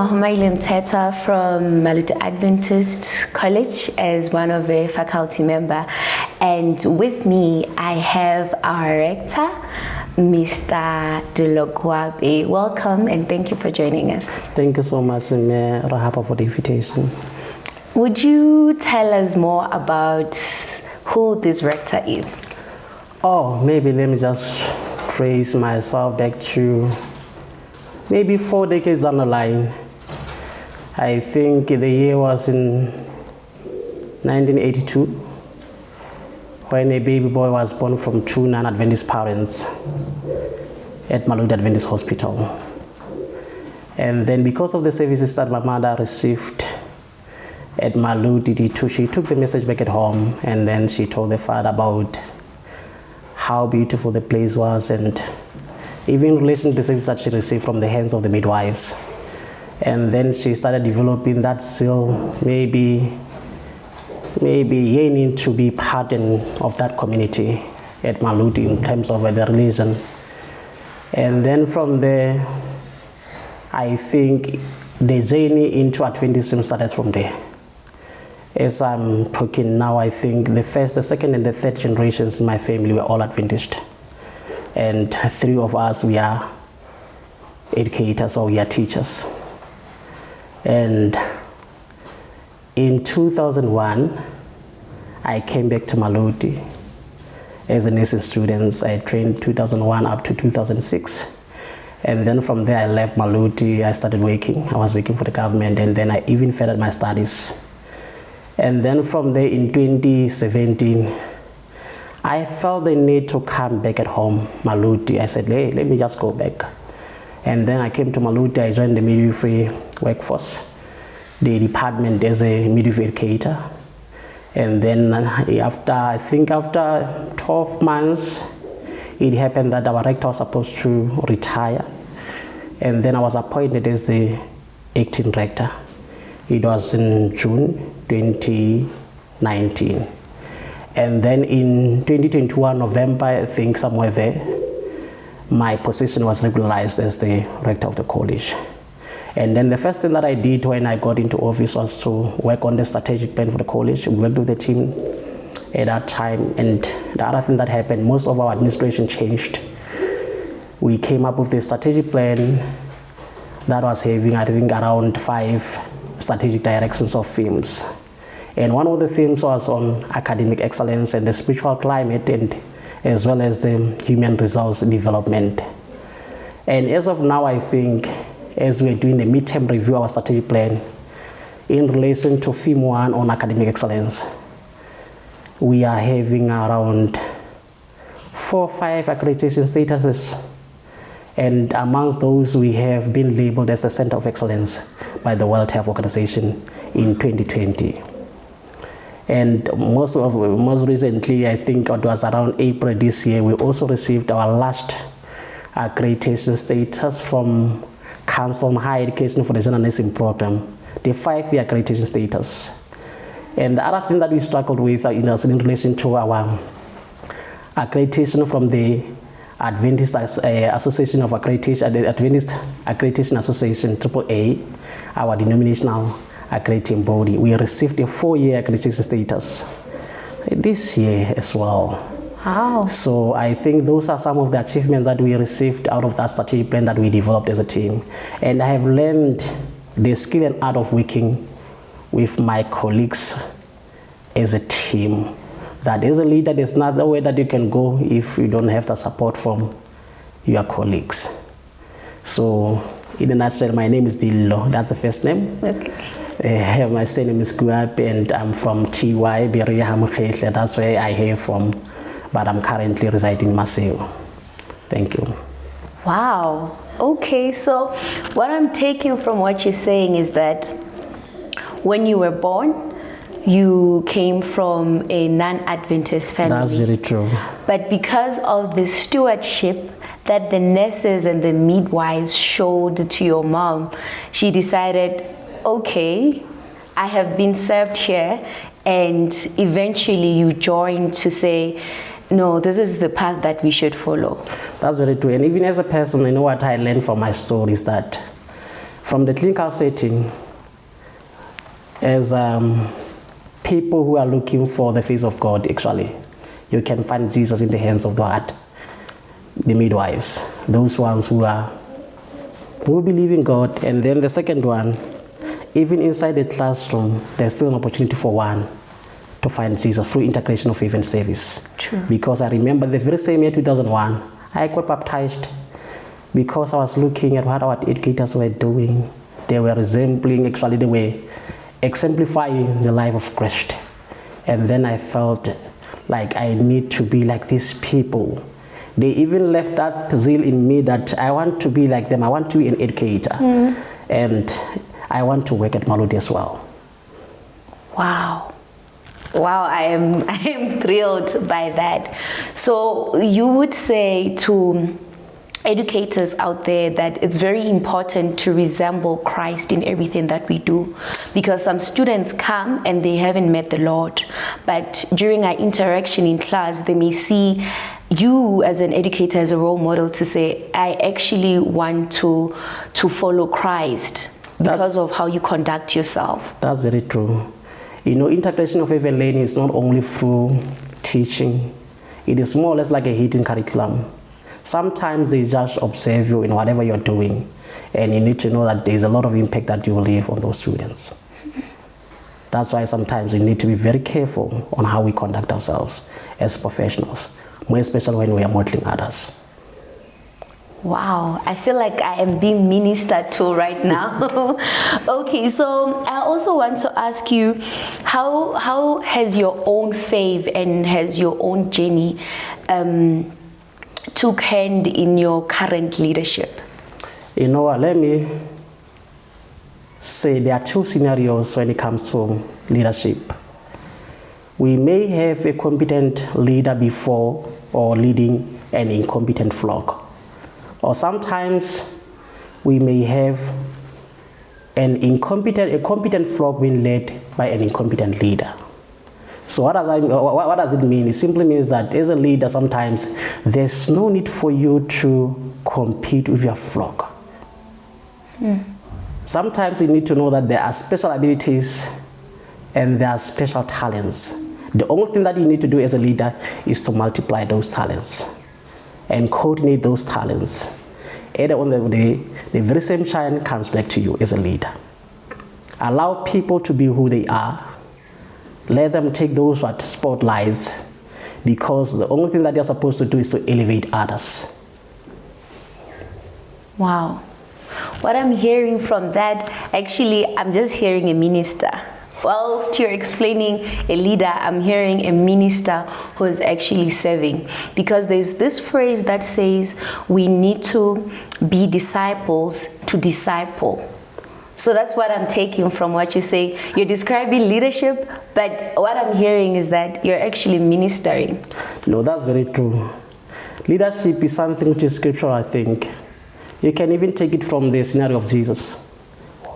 Mahumaile Mteta from Maluti Adventist College as one of a faculty member, and with me I have our rector, Mr. Kuape. Welcome and thank you for joining us. Thank you so much, Rahapa, for the invitation. Would you tell us more about who this rector is? Oh, maybe let me just trace myself back to maybe 4 decades down the line. I think the year was in 1982 when a baby boy was born from 2 non-Adventist parents at Maluti Adventist Hospital. And then because of the services that my mother received at Maluti, she took the message back at home, and then she told the father about how beautiful the place was, and even in relation to the service that she received from the hands of the midwives. And then she started developing that zeal, maybe yearning to be part of that community at Maluti in terms of the religion. And then from there, I think the journey into Adventism started from there. As I'm talking now, I think the first, the second, and the third generations in my family were all Adventist. And 3 of us, we are educators, or we are teachers. And in 2001, I came back to Maluti as a nursing student. I trained 2001 up to 2006. And then from there, I left Maluti. I started working. I was working for the government, and then I even furthered my studies. And then from there in 2017, I felt the need to come back at home, Maluti. I said, hey, let me just go back. And then I came to Maluti. I joined the midwifery workforce, the department as a midwifery educator. And then after 12 months, it happened that our rector was supposed to retire. And then I was appointed as the acting rector. It was in June 2019. And then in 2021, November, I think somewhere there, my position was regularized as the rector of the college. And then the first thing that I did when I got into office was to work on the strategic plan for the college. We worked with the team at that time. And the other thing that happened, most of our administration changed. We came up with a strategic plan that was having, I think, around 5 strategic directions of themes. And one of the themes was on academic excellence and the spiritual climate, and as well as the human resource development. And as of now, I think, as we're doing the midterm review of our strategic plan, in relation to theme 1 on academic excellence, we are having around 4 or 5 accreditation statuses. And amongst those, we have been labeled as the Center of Excellence by the World Health Organization in 2020. And most recently, I think it was around April this year, we also received our last accreditation status from Council on Higher Education for the General Nursing Program, the 5-year accreditation status. And the other thing that we struggled with in relation to our accreditation from the Adventist Association of Accreditation, the Adventist Accreditation Association, AAA, our denominational accrediting body. We received a 4-year accreditation status this year as well. Wow. So I think those are some of the achievements that we received out of that strategic plan that we developed as a team. And I have learned the skill and art of working with my colleagues as a team. That as a leader, there's no way that you can go if you don't have the support from your colleagues. So in a nutshell, my name is Lillo. That's the first name. Okay. My surname is Kuape, and I'm from TY, Beria. That's where I hail from, but I'm currently residing in Maceo. Thank you. Wow. Okay, so what I'm taking from what you're saying is that when you were born, you came from a non-Adventist family. That's very true. But because of the stewardship that the nurses and the midwives showed to your mom, she decided, okay, I have been served here, and eventually you joined to say, no, this is the path that we should follow. That's very true. And even as a person, you know what I learned from my story is that From the clinical setting, as people who are looking for the face of God, actually, you can find Jesus in the hands of God, the midwives, those ones who believe in God. And then the second one, even inside the classroom, there's still an opportunity for one to find Jesus through integration of faith and service. True. Because I remember the very same year, 2001, I got baptized because I was looking at what our educators were doing. They were resembling, actually they were exemplifying the life of Christ. And then I felt like I need to be like these people. They even left that zeal in me that I want to be like them. I want to be an educator. And I want to work at Maluti as well. Wow. Wow, I am thrilled by that. So you would say to educators out there that it's very important to resemble Christ in everything that we do, because some students come and they haven't met the Lord, but during our interaction in class they may see you as an educator as a role model to say, I actually want to follow Christ because of how you conduct yourself. That's very true. You know, integration of faith and learning is not only through teaching, it is more or less like a hidden curriculum. Sometimes they just observe you in whatever you're doing, and you need to know that there's a lot of impact that you will leave on those students. That's why sometimes we need to be very careful on how we conduct ourselves as professionals, more especially when we are modeling others. Wow, I feel like I am being ministered to right now. Okay, so I also want to ask you, how has your own faith and has your own journey took hand in your current leadership? You know what, let me say there are two scenarios when it comes to leadership. We may have a competent leader before or leading an incompetent flock. Or sometimes we may have a competent flock being led by an incompetent leader. So what does it mean? It simply means that as a leader, sometimes there's no need for you to compete with your flock. Sometimes you need to know that there are special abilities and there are special talents. The only thing that you need to do as a leader is to multiply those talents and coordinate those talents. At the end of the day, the very same shine comes back to you as a leader. Allow people to be who they are. Let them take those spotlights, because the only thing that they're supposed to do is to elevate others. Wow. What I'm hearing from that, actually, I'm just hearing a minister. Whilst you're explaining a leader, I'm hearing a minister who is actually serving. Because there's this phrase that says we need to be disciples to disciple. So that's what I'm taking from what you say. You're describing leadership, but what I'm hearing is that you're actually ministering. No, that's very true. Leadership is something which is scriptural, I think. You can even take it from the scenario of Jesus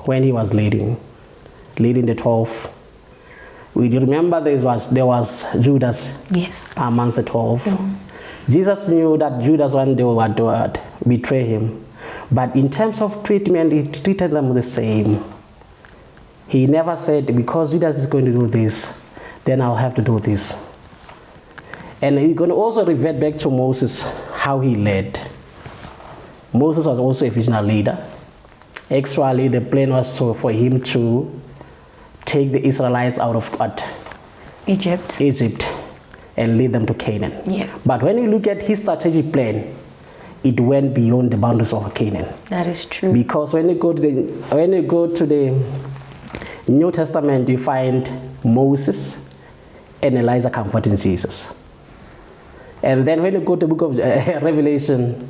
when he was leading the 12. We remember there was Judas, yes, amongst the 12. Jesus knew that Judas one day would betray him. But in terms of treatment, he treated them the same. He never said, because Judas is going to do this, then I'll have to do this. And you're going to also revert back to Moses, how he led. Moses was also a visionary leader. Actually, the plan was for him to take the Israelites out of Egypt, and lead them to Canaan. Yes. But when you look at his strategic plan, it went beyond the boundaries of Canaan. That is true. Because when you go to the New Testament, you find Moses and Elijah comforting Jesus. And then when you go to the book of Revelation,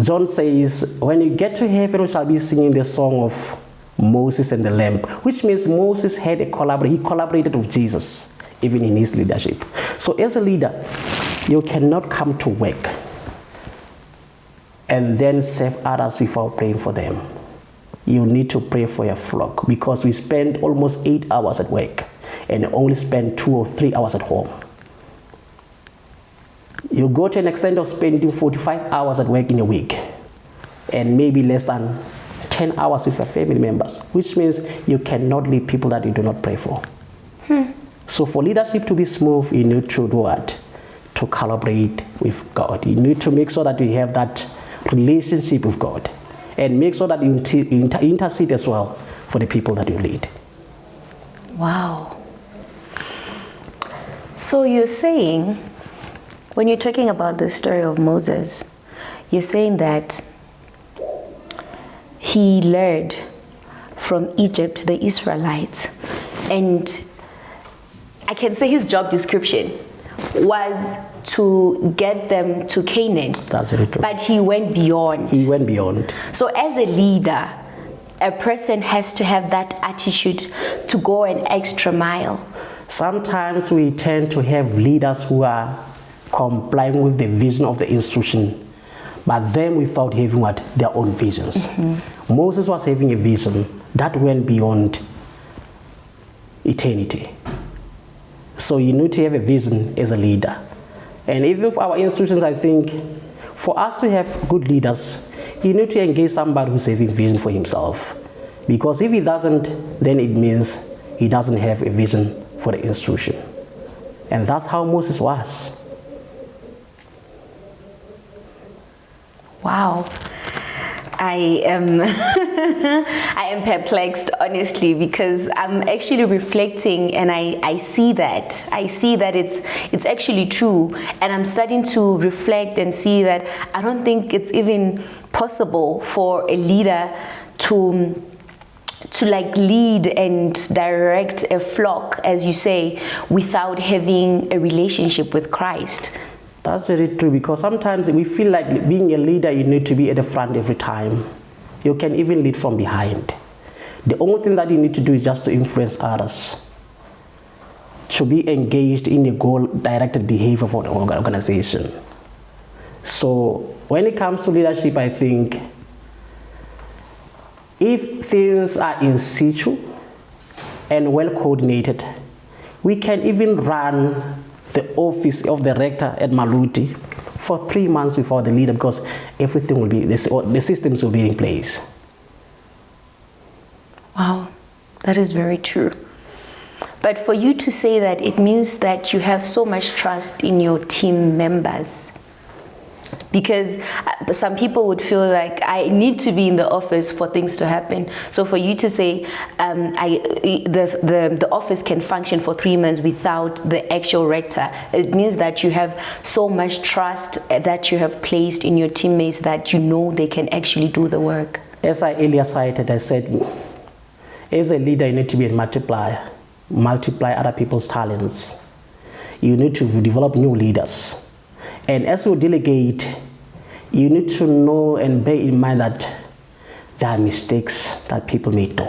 John says, when you get to heaven, we shall be singing the song of Moses and the Lamb, which means Moses had he collaborated with Jesus, even in his leadership. So as a leader, you cannot come to work and then serve others without praying for them. You need to pray for your flock, because we spend almost 8 hours at work and only spend 2 or 3 hours at home. You go to an extent of spending 45 hours at work in a week and maybe less than 10 hours with your family members, which means you cannot lead people that you do not pray for. So for leadership to be smooth, you need to do what? To collaborate with God. You need to make sure that you have that relationship with God, and make sure that you intercede as well for the people that you lead. Wow. So you're saying, when you're talking about the story of Moses, you're saying that he learned from Egypt, the Israelites, and I can say his job description was to get them to Canaan. That's very true. But he went beyond. He went beyond. So as a leader, a person has to have that attitude to go an extra mile. Sometimes we tend to have leaders who are complying with the vision of the institution, but then without having what? Their own visions. Moses was having a vision that went beyond eternity. So you need to have a vision as a leader. And even for our institutions, I think, for us to have good leaders, you need to engage somebody who's having vision for himself. Because if he doesn't, then it means he doesn't have a vision for the institution. And that's how Moses was. Wow. I am I am perplexed, honestly, because I'm actually reflecting, and I see that it's actually true, and I'm starting to reflect and see that I don't think it's even possible for a leader to like lead and direct a flock, as you say, without having a relationship with Christ. That's very true, because sometimes we feel like being a leader, you need to be at the front every time. You can even lead from behind. The only thing that you need to do is just to influence others, to be engaged in the goal-directed behavior for the organization. So when it comes to leadership, I think if things are in situ and well coordinated, we can even run the office of the rector at Maluti for 3 months before the leader, because everything will be, the systems will be in place. Wow, that is very true. But for you to say that, it means that you have so much trust in your team members. Because some people would feel like I need to be in the office for things to happen. So for you to say the office can function for 3 months without the actual rector, it means that you have so much trust that you have placed in your teammates that you know they can actually do the work. As I earlier cited, I said, as a leader, you need to be a multiplier, multiply other people's talents. You need to develop new leaders. And as you delegate, you need to know and bear in mind that there are mistakes that people may do.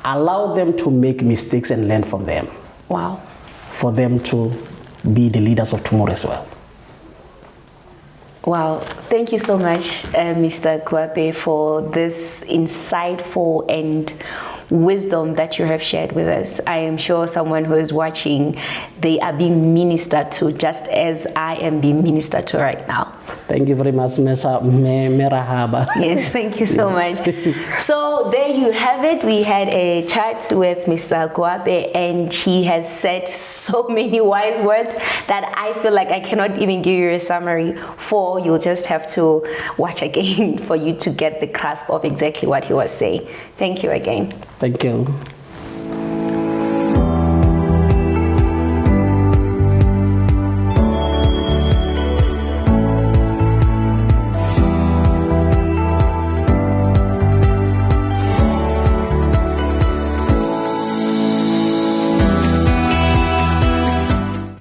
Allow them to make mistakes and learn from them. Wow. For them to be the leaders of tomorrow as well. Wow. Thank you so much, Mr. Kuape, for this insightful and wisdom that you have shared with us. I am sure someone who is watching, they are being ministered to just as I am being ministered to right now. Thank you very much, Merahaba. Yes, thank you so much. So there you have it. We had a chat with Mr. Kuape, and he has said so many wise words that I feel like I cannot even give you a summary for. You'll just have to watch again for you to get the grasp of exactly what he was saying. Thank you again. Thank you.